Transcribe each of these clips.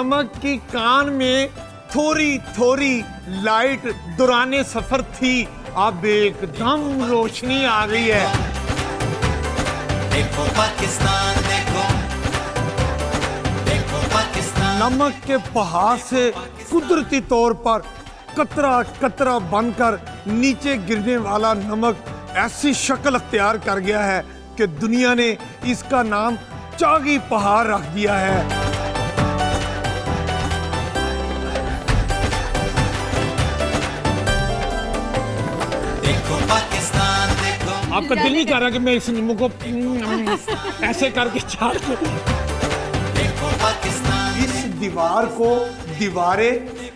नमक की कान में थोड़ी थोड़ी लाइट दौराने सफर थी, अब एकदम रोशनी आ गई है। देखो पाकिस्तान, देखो पाकिस्तान। नमक के पहाड़ से कुदरती तौर पर कतरा कतरा बनकर नीचे गिरने वाला नमक ऐसी शक्ल अख्तियार कर गया है कि दुनिया ने इसका नाम चागी पहाड़ रख दिया है। पाकिस्तान देखो। आपका दिल नहीं कर रहा कि मैं इस नींबू को ऐसे करके चाट लूं? देखो पाकिस्तान। इस दीवार को दीवारे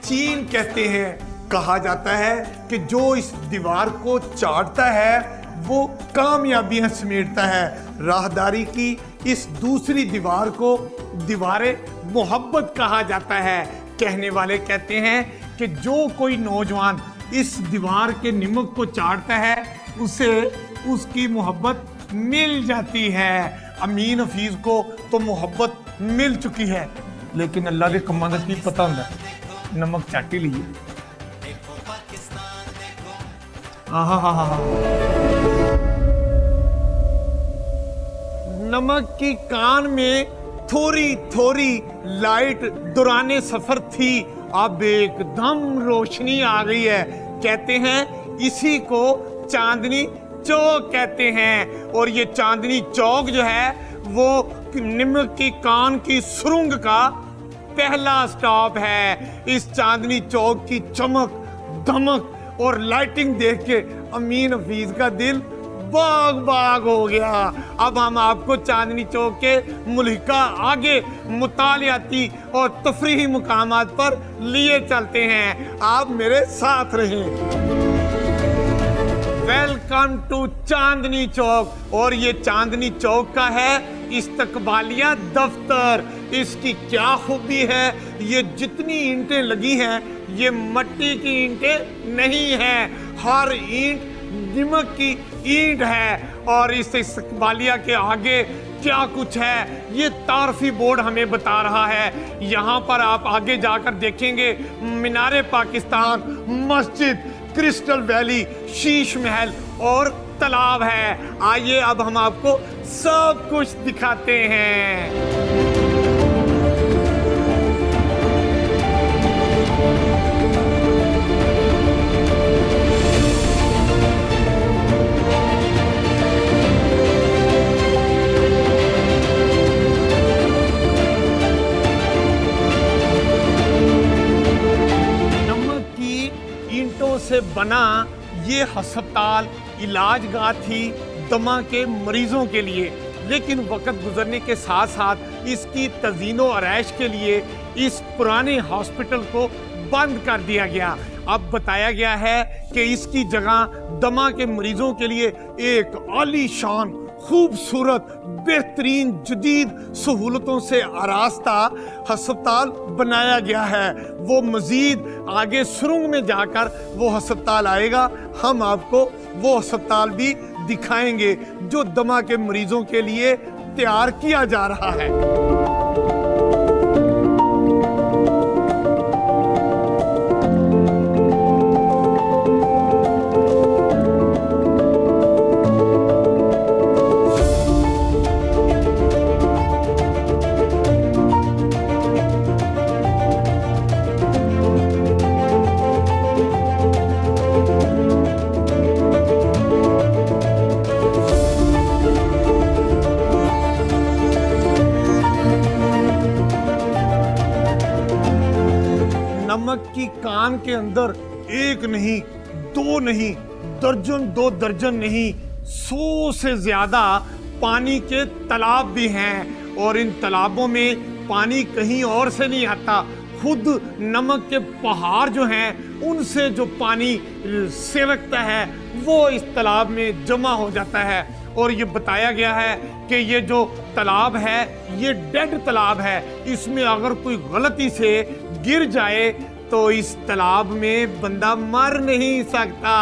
चीन कहते हैं। कहा जाता है कि जो इस दीवार को चाटता है वो कामयाबियां समेटता है। राहदारी की इस दूसरी दीवार को दीवारे मोहब्बत कहा जाता है। कहने वाले कहते हैं कि जो कोई नौजवान इस दीवार के नमक को चाटता है उसे उसकी मोहब्बत मिल जाती है। अमीन हफीज को तो मोहब्बत मिल चुकी है, लेकिन अल्लाह के कमां दा की पता हुंदा, नमक चाटी लिए। नमक की कान में थोड़ी थोड़ी लाइट दौराने सफर थी, अब एकदम रोशनी आ गई है। कहते हैं इसी को चांदनी चौक कहते हैं। और ये चांदनी चौक जो है वो नमक की कान की सुरंग का पहला स्टॉप है। इस चांदनी चौक की चमक दमक और लाइटिंग देख के अमीन हफीज का दिल बाग बाग हो गया। अब हम आपको चांदनी चौक के मुल्हिका आगे मुतालियाती और तफरीही मुकामात पर लिए चलते हैं। आप मेरे साथ रहें। Welcome to Chandni Chowk. और ये चांदनी चौक का है इस्तकबालिया दफ्तर। इसकी क्या खूबी है, ये जितनी ईंटें लगी हैं ये मट्टी की ईंटें नहीं हैं, हर ईंट नमक की ईंट है। और इस इस्तकबालिया के आगे क्या कुछ है ये तारफी बोर्ड हमें बता रहा है। यहाँ पर आप आगे जाकर देखेंगे मीनारे पाकिस्तान, मस्जिद, क्रिस्टल वैली, शीश महल और तालाब है। आइए अब हम आपको सब कुछ दिखाते हैं। से बना ये अस्पताल इलाजगाह थी दमा के मरीजों के लिए, लेकिन वक्त गुजरने के साथ साथ इसकी तज़ीनो आरैश के लिए इस पुराने हॉस्पिटल को बंद कर दिया गया। अब बताया गया है कि इसकी जगह दमा के मरीजों के लिए एक आलीशान, खूबसूरत, बेहतरीन जदीद सहूलतों से आरास्ता अस्पताल बनाया गया है। वो मजीद आगे सुरंग में जाकर वो अस्पताल आएगा, हम आपको वो अस्पताल भी दिखाएंगे जो दमा के मरीजों के लिए तैयार किया जा रहा है। नमक की कान के अंदर एक नहीं, दो नहीं, दर्जन दो दर्जन नहीं, 100 से ज्यादा पानी के तालाब भी हैं। और इन तालाबों में पानी कहीं और से नहीं आता, खुद नमक के पहाड़ जो हैं उनसे जो पानी सिरकता है वो इस तालाब में जमा हो जाता है। और ये बताया गया है कि ये जो तालाब है ये डेड तालाब है, इसमें अगर कोई गलती से गिर जाए तो इस तालाब में बंदा मर नहीं सकता।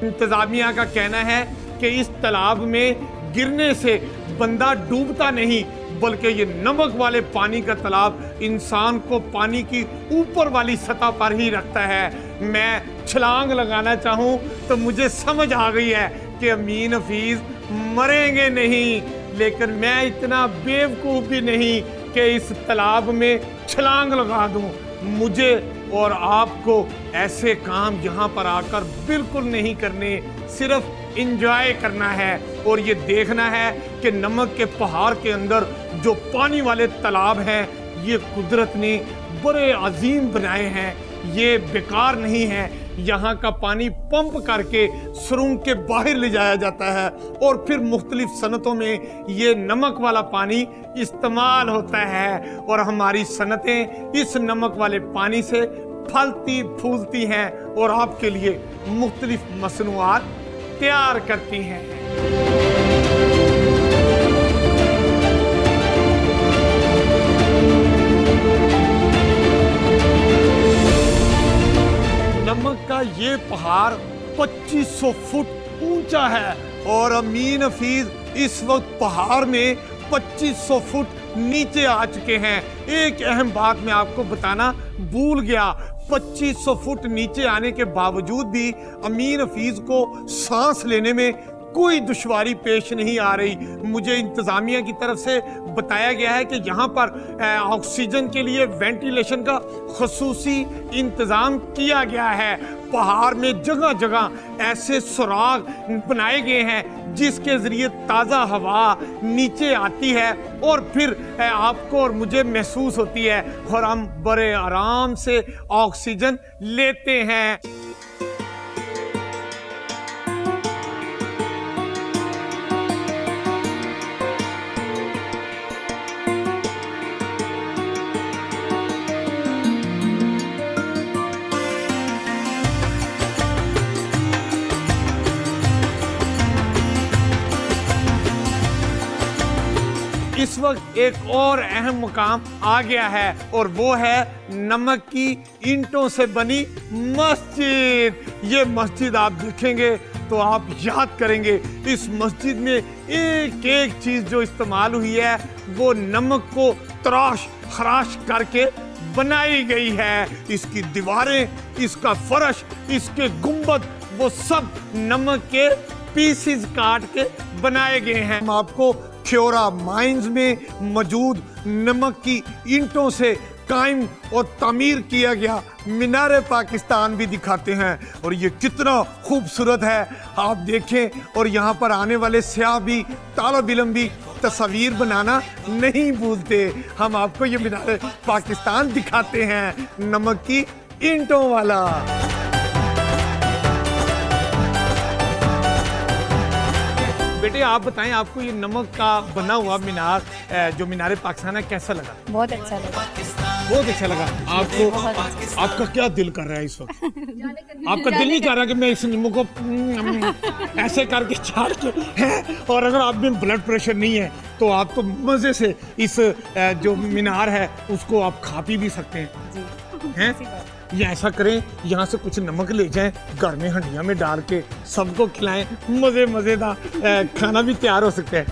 इंतजामिया का कहना है कि इस तालाब में गिरने से बंदा डूबता नहीं बल्कि ये नमक वाले पानी का तालाब इंसान को पानी की ऊपर वाली सतह पर ही रखता है। मैं छलांग लगाना चाहूँ तो मुझे समझ आ गई है कि अमीन हफीज मरेंगे नहीं, लेकिन मैं इतना बेवकूफ़ भी नहीं कि इस तालाब में छलांग लगा दूं। मुझे और आपको ऐसे काम यहाँ पर आकर बिल्कुल नहीं करने, सिर्फ इंजॉय करना है और ये देखना है कि नमक के पहाड़ के अंदर जो पानी वाले तालाब हैं ये कुदरत ने बड़े अजीम बनाए हैं, ये बेकार नहीं है। यहाँ का पानी पंप करके सुरंग के बाहर ले जाया जाता है और फिर मुख्तलिफ सनतों में ये नमक वाला पानी इस्तेमाल होता है और हमारी सनतें इस नमक वाले पानी से फलती फूलती हैं और आपके लिए मुख्तलिफ मसनूआत तैयार करती हैं। नमक का ये पहाड़ 2500 फुट ऊंचा है और अमीन हफीज इस वक्त पहाड़ में 2500 फुट नीचे आ चुके हैं। एक अहम बात मैं आपको बताना भूल गया, 2500 फुट नीचे आने के बावजूद भी अमीन हफीज को सांस लेने में कोई दुश्वारी पेश नहीं आ रही। मुझे इंतज़ामिया की तरफ से बताया गया है कि यहाँ पर ऑक्सीजन के लिए वेंटिलेशन का खसूसी इंतज़ाम किया गया है। पहाड़ में जगह जगह ऐसे सुराग बनाए गए हैं जिसके ज़रिए ताज़ा हवा नीचे आती है और फिर आपको और मुझे महसूस होती है और हम बड़े आराम से ऑक्सीजन लेते हैं। इस वक्त एक और अहम मुकाम आ गया है और वो है नमक की ईंटों से बनी मस्जिद। ये मस्जिद आप देखेंगे तो आप याद करेंगे इस मस्जिद में एक एक चीज जो इस्तेमाल हुई है वो नमक को तराश खराश करके बनाई गई है। इसकी दीवारें, इसका फर्श, इसके गुंबद वो सब नमक के पीसेस काट के बनाए गए हैं। हम आपको ख्योरा माइंस में मौजूद नमक की ईंटों से कायम और तामीर किया गया मीनार पाकिस्तान भी दिखाते हैं और ये कितना खूबसूरत है आप देखें। और यहाँ पर आने वाले सयाह भी तालब इल्म भी तस्वीर बनाना नहीं भूलते। हम आपको ये मीनार पाकिस्तान दिखाते हैं नमक की ईंटों वाला। बेटे आप बताएं, आपको ये नमक का बना हुआ मीनार जो मीनार पाकिस्तान है कैसा लगा? बहुत अच्छा लगा। बहुत अच्छा लगा आपको? आपका क्या दिल कर रहा है इस वक्त? आपका दिल नहीं कर रहा कि मैं इस नींबू को ऐसे करके चाट के हैं? और अगर आप में ब्लड प्रेशर नहीं है तो आप तो मजे से इस जो मीनार है उसको आप खा पी भी सकते हैं, हैं? या ऐसा करें, यहाँ से कुछ नमक ले जाएं, घर में हंडिया में डाल के सबको खिलाएं, मजेदार खाना भी तैयार हो सकता है।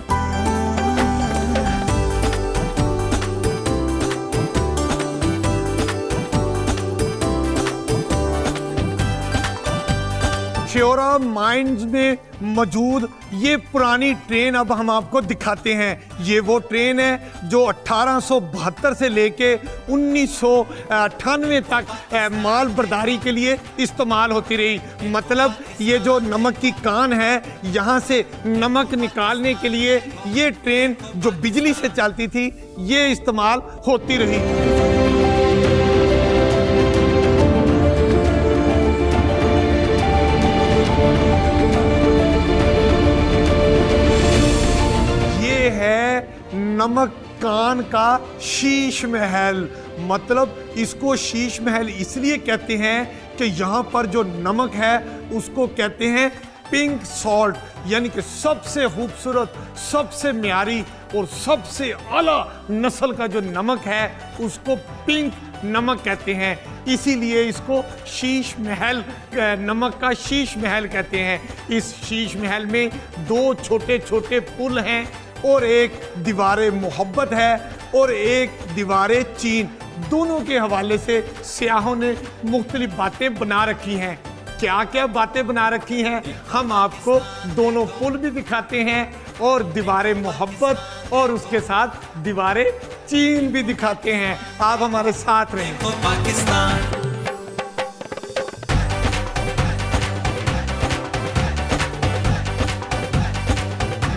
ख्योरा माइंस में मौजूद ये पुरानी ट्रेन अब हम आपको दिखाते हैं। ये वो ट्रेन है जो 1872 से लेके 1998 तक माल बर्दारी के लिए इस्तेमाल होती रही। मतलब ये जो नमक की कान है यहाँ से नमक निकालने के लिए ये ट्रेन जो बिजली से चलती थी ये इस्तेमाल होती रही। नमक कान का शीश महल। मतलब इसको शीश महल इसलिए कहते हैं कि यहाँ पर जो नमक है उसको कहते हैं पिंक सॉल्ट, यानी कि सबसे खूबसूरत, सबसे म्यारी और सबसे आला नस्ल का जो नमक है उसको पिंक नमक कहते हैं। इसीलिए इसको शीश महल, नमक का शीश महल कहते हैं। इस शीश महल में दो छोटे छोटे पुल हैं, और एक दीवारे मोहब्बत है और एक दीवारे चीन। दोनों के हवाले से सियाहों ने मुख्तलिफ बातें बना रखी हैं। क्या क्या बातें बना रखी हैं, हम आपको दोनों पुल भी दिखाते हैं और दीवारे मोहब्बत और उसके साथ दीवारे चीन भी दिखाते हैं। आप हमारे साथ रहें। देखो पाकिस्तान,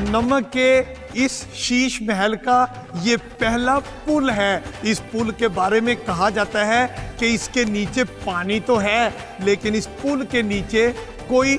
नमक के इस शीश महल का ये पहला पुल है। इस पुल के बारे में कहा जाता है कि इसके नीचे पानी तो है, लेकिन इस पुल के नीचे कोई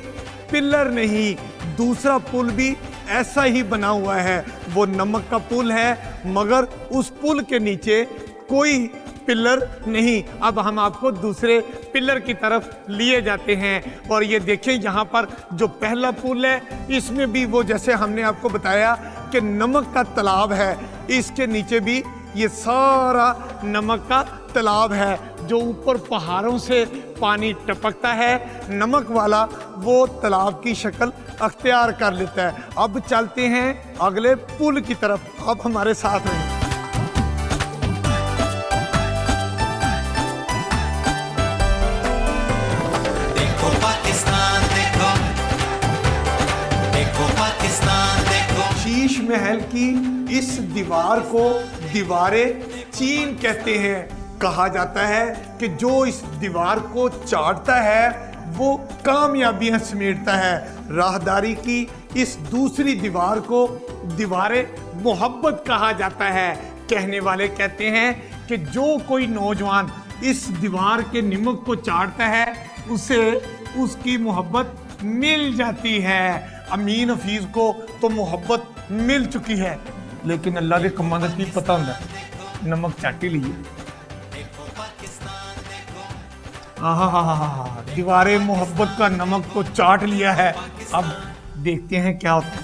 पिलर नहीं। दूसरा पुल भी ऐसा ही बना हुआ है, वो नमक का पुल है, मगर उस पुल के नीचे कोई पिलर नहीं। अब हम आपको दूसरे पिलर की तरफ लिए जाते हैं और ये देखें, यहाँ पर जो पहला पुल है इसमें भी वो जैसे हमने आपको बताया कि नमक का तालाब है, इसके नीचे भी ये सारा नमक का तालाब है जो ऊपर पहाड़ों से पानी टपकता है। नमक वाला वो तालाब की शक्ल अख्तियार कर लेता है। अब चलते हैं अगले पुल की तरफ। अब हमारे साथ रहें। देखो पाकिस्तान, देखो देखो पाकिस्तान, देखो शीश महल की इस दीवार को दीवारे चीन कहते हैं। कहा जाता है कि जो इस दीवार को चाटता है वो कामयाबियां समेटता है। राहदारी की इस दूसरी दीवार को दीवारे मोहब्बत कहा जाता है। कहने वाले कहते हैं कि जो कोई नौजवान इस दीवार के नमक को चाटता है उसे उसकी मोहब्बत मिल जाती है। अमीन हफीज को तो मोहब्बत मिल चुकी है, लेकिन अल्लाह के कमां दा की पता होंदा, नमक चाटी लिए। दीवारे मोहब्बत का नमक को चाट लिया है। अब देखते हैं क्या होता है।